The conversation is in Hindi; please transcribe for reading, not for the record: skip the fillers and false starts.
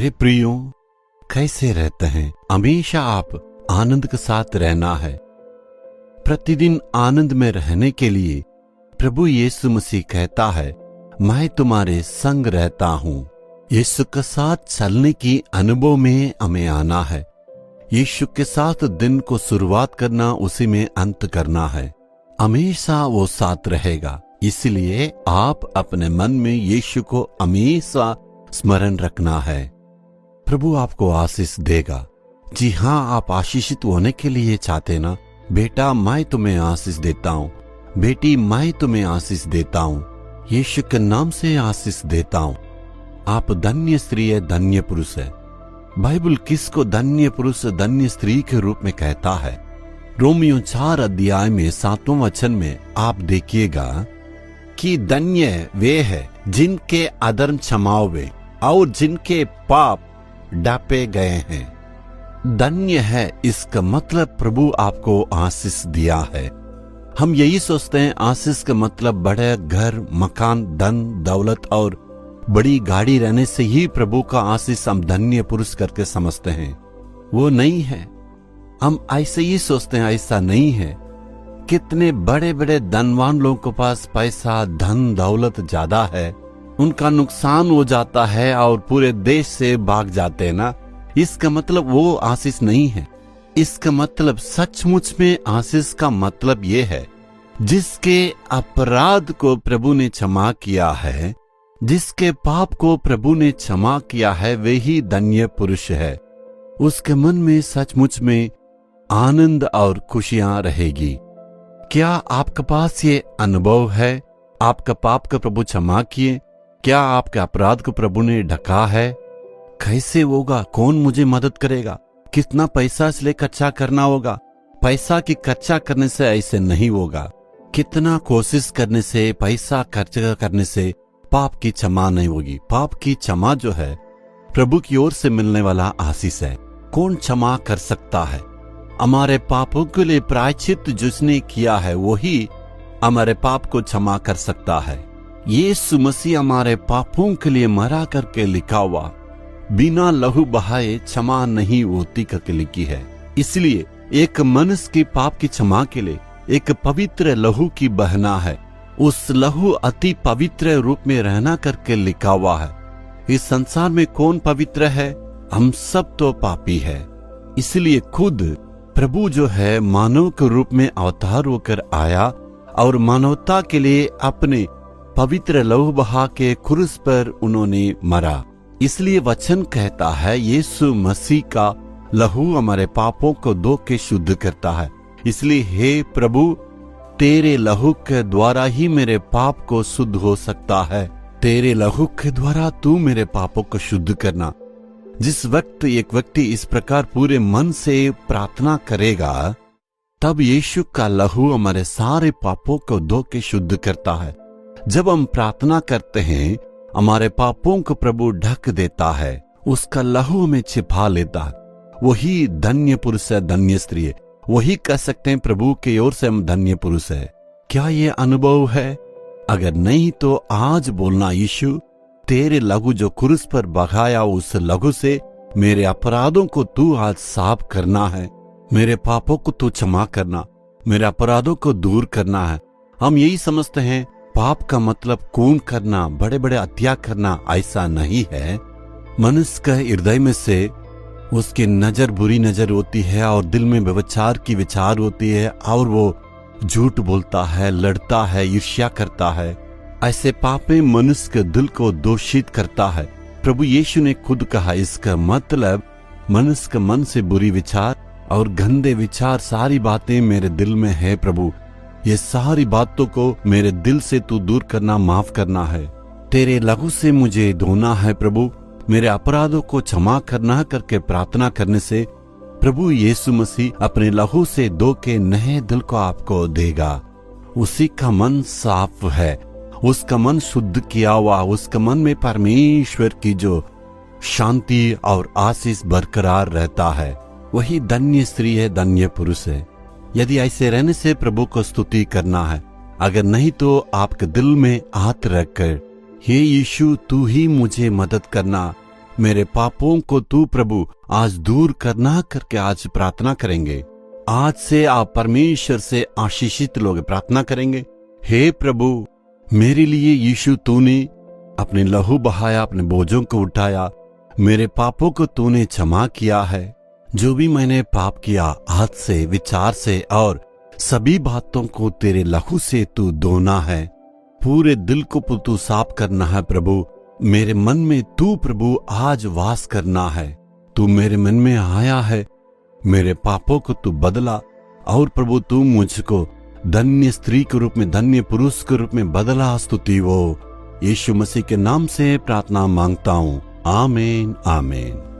मेरे प्रियो, कैसे रहते हैं? हमेशा आप आनंद के साथ रहना है। प्रतिदिन आनंद में रहने के लिए प्रभु यीशु मसीह कहता है, मैं तुम्हारे संग रहता हूं। यीशु के साथ चलने की अनुभव में हमें आना है। यीशु के साथ दिन को शुरुआत करना, उसी में अंत करना है। हमेशा वो साथ रहेगा। इसलिए आप अपने मन में यीशु को हमेशा स्मरण रखना है। प्रभु आपको आशीष देगा। जी हाँ, आप आशीषित होने के लिए चाहते ना? बेटा, मैं तुम्हें आशीष देता हूँ। बेटी, मैं तुम्हें आशीष देता हूँ। यीशु के नाम से आशीष देता हूँ। आप धन्य स्त्री है, धन्य पुरुष है। बाइबल किसको धन्य पुरुष, धन्य स्त्री के रूप में कहता है? रोमियो 4 अध्याय में 7वें वचन में आप देखिएगा कि धन्य वे है जिनके अधर्म क्षमा हुए और जिनके पाप ढांपे गए हैं। धन्य है, इसका मतलब प्रभु आपको आशीष दिया है। हम यही सोचते हैं आशीष का मतलब बड़े घर, मकान, धन दौलत और बड़ी गाड़ी रहने से ही प्रभु का आशीष हम धन्य पुरुष करके समझते हैं। वो नहीं है। हम ऐसे ही सोचते हैं, ऐसा नहीं है। कितने बड़े बड़े धनवान लोगों के पास पैसा, धन दौलत ज्यादा है, उनका नुकसान हो जाता है और पूरे देश से भाग जाते हैं ना। इसका मतलब वो आशीष नहीं है। इसका मतलब सचमुच में आशीष का मतलब ये है, जिसके अपराध को प्रभु ने क्षमा किया है, जिसके पाप को प्रभु ने क्षमा किया है, वे ही धन्य पुरुष है। उसके मन में सचमुच में आनंद और खुशियां रहेगी। क्या आपके पास ये अनुभव है? आपका पाप का प्रभु क्षमा किए? क्या आपके अपराध को प्रभु ने ढका है? कैसे होगा? कौन मुझे मदद करेगा? कितना पैसा इसलिए खर्चा करना होगा? पैसा की खर्चा करने से ऐसे नहीं होगा। कितना कोशिश करने से, पैसा खर्च करने से पाप की क्षमा नहीं होगी। पाप की क्षमा जो है प्रभु की ओर से मिलने वाला आशीष है। कौन क्षमा कर सकता है? हमारे पापों के लिए प्रायश्चित जिसने किया है, वही हमारे पाप को क्षमा कर सकता है। यीशु मसीह हमारे पापों के लिए मरा करके लिखा हुआ, बिना लहू बहाए क्षमा नहीं होती करके लिखी है। इसलिए एक मनुष्य की पाप की क्षमा के लिए एक पवित्र लहू की बहना है। उस लहू अति पवित्र रूप में रहना करके लिखा हुआ है। इस संसार में कौन पवित्र है? हम सब तो पापी है। इसलिए खुद प्रभु जो है मानव के रूप में अवतार होकर आया और मानवता के लिए अपने पवित्र लहू बहा के क्रूस पर उन्होंने मरा। इसलिए वचन कहता है, यीशु मसीह का लहू हमारे पापों को धो के शुद्ध करता है। इसलिए हे प्रभु, तेरे लहू के द्वारा ही मेरे पाप को शुद्ध हो सकता है। तेरे लहू के द्वारा तू मेरे पापों को शुद्ध करना। जिस वक्त एक व्यक्ति इस प्रकार पूरे मन से प्रार्थना करेगा, तब यीशु का लहू हमारे सारे पापों को धो के शुद्ध करता है। जब हम प्रार्थना करते हैं, हमारे पापों को प्रभु ढक देता है, उसका लहू हमें छिपा लेता है। वही धन्य पुरुष है, धन्य स्त्री है। वही कह सकते हैं प्रभु की ओर से हम धन्य पुरुष है। क्या ये अनुभव है? अगर नहीं तो आज बोलना, यीशु तेरे लहू जो क्रूस पर बहाया, उस लहू से मेरे अपराधों को तू आज साफ करना है। मेरे पापों को तू क्षमा करना, मेरे अपराधों को दूर करना है। हम यही समझते हैं पाप का मतलब खून करना, बड़े बड़े हत्या करना। ऐसा नहीं है। मनुष्य का हृदय में से उसकी नजर बुरी नजर होती है और दिल में व्यभिचार की विचार होती है और वो झूठ बोलता है, लड़ता है, ईर्ष्या करता है। ऐसे पाप में मनुष्य के दिल को दूषित करता है। प्रभु यीशु ने खुद कहा, इसका मतलब मनुष्य के मन से बुरी विचार और गंदे विचार, सारी बातें मेरे दिल में है। प्रभु, ये सारी बातों को मेरे दिल से तू दूर करना, माफ करना है। तेरे लहू से मुझे धोना है प्रभु, मेरे अपराधों को क्षमा करना करके प्रार्थना करने से प्रभु यीशु मसीह अपने लहू से धो के नए दिल को आपको देगा। उसी का मन साफ है, उसका मन शुद्ध किया हुआ, उसका मन में परमेश्वर की जो शांति और आशीष बरकरार रहता है। वही धन्य स्त्री है, धन्य पुरुष है। यदि ऐसे रहने से प्रभु को स्तुति करना है, अगर नहीं तो आपके दिल में हाथ रखकर, हे यीशु तू ही मुझे मदद करना, मेरे पापों को तू प्रभु आज दूर करना करके आज प्रार्थना करेंगे। आज से आप परमेश्वर से आशीषित लोग प्रार्थना करेंगे। हे प्रभु, मेरे लिए यीशु तूने अपने लहू बहाया, अपने बोझों को उठाया, मेरे पापों को तूने क्षमा किया है। जो भी मैंने पाप किया हाथ से, विचार से और सभी बातों को तेरे लहू से तू धोना है। पूरे दिल को तू साफ करना है प्रभु। मेरे मन में तू प्रभु आज वास करना है। तू मेरे मन में आया है, मेरे पापों को तू बदला और प्रभु तू मुझको धन्य स्त्री के रूप में, धन्य पुरुष के रूप में बदला। स्तुति हो। यीशु मसीह के नाम से प्रार्थना मांगता हूँ। आमीन आमीन।